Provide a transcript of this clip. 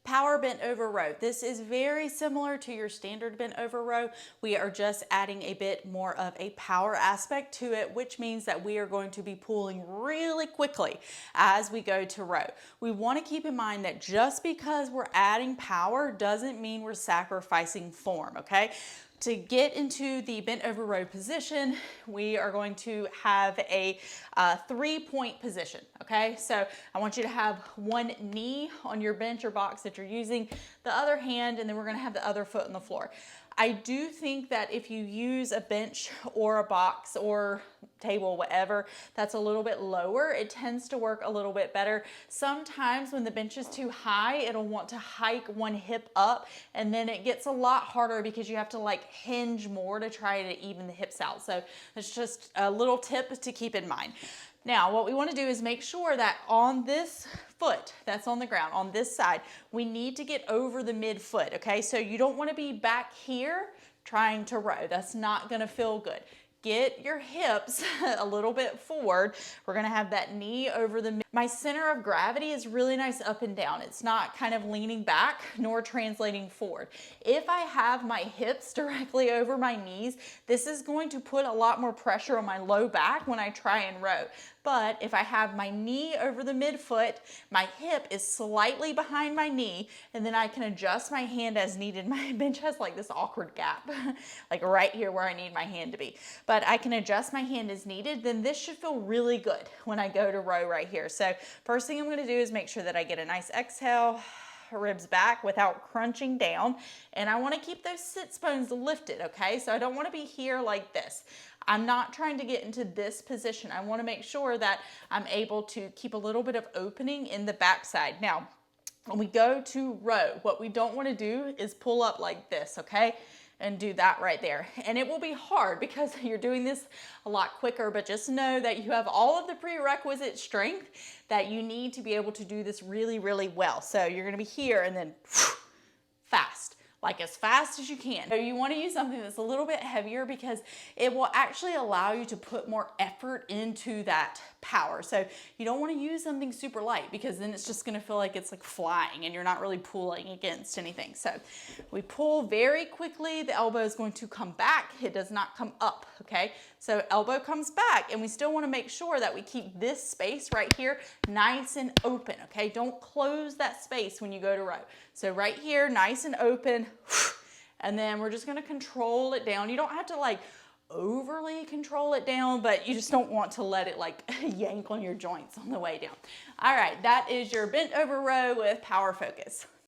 Power bent over row. This is very similar to your standard bent over row. We are just adding a bit more of a power aspect to it, which means that we are going to be pulling really quickly as we go to row. We want to keep in mind that just because we're adding power doesn't mean we're sacrificing form, okay? To get into the bent over row position, we are going to have a 3-point position, okay? So I want you to have one knee on your bench or box that you're using, the other hand, and then we're gonna have the other foot on the floor. I do think that if you use a bench or a box or table, whatever, that's a little bit lower, it tends to work a little bit better. Sometimes when the bench is too high, it'll want to hike one hip up, and then it gets a lot harder because you have to like hinge more to try to even the hips out. So it's just a little tip to keep in mind. Now, what we want to do is make sure that on this foot that's on the ground, on this side, we need to get over the midfoot, okay? So you don't want to be back here trying to row. That's not going to feel good. Get your hips a little bit forward. We're gonna have that knee over the mid. My center of gravity is really nice up and down. It's not kind of leaning back nor translating forward. If I have my hips directly over my knees, this is going to put a lot more pressure on my low back when I try and row. But if I have my knee over the midfoot, my hip is slightly behind my knee, and then I can adjust my hand as needed. My bench has like this awkward gap, like right here where I need my hand to be. But I can adjust my hand as needed, then this should feel really good when I go to row right here. So first thing I'm gonna do is make sure that I get a nice exhale, ribs back without crunching down. And I wanna keep those sits bones lifted, okay? So I don't wanna be here like this. I'm not trying to get into this position. I wanna make sure that I'm able to keep a little bit of opening in the backside. Now, when we go to row, what we don't wanna do is pull up like this, okay? And do that right there. And it will be hard because you're doing this a lot quicker, but just know that you have all of the prerequisite strength that you need to be able to do this really, really well. So you're gonna be here and then fast. Like as fast as you can. So you want to use something that's a little bit heavier because it will actually allow you to put more effort into that power. So you don't want to use something super light because then it's just going to feel like it's like flying and you're not really pulling against anything. So we pull very quickly. The elbow is going to come back. It does not come up, okay? So elbow comes back, and we still want to make sure that we keep this space right here nice and open, okay? Don't close that space when you go to row. So right here, nice and open, and then we're just gonna control it down. You don't have to like overly control it down, but you just don't want to let it like yank on your joints on the way down. All right, that is your bent over row with power focus.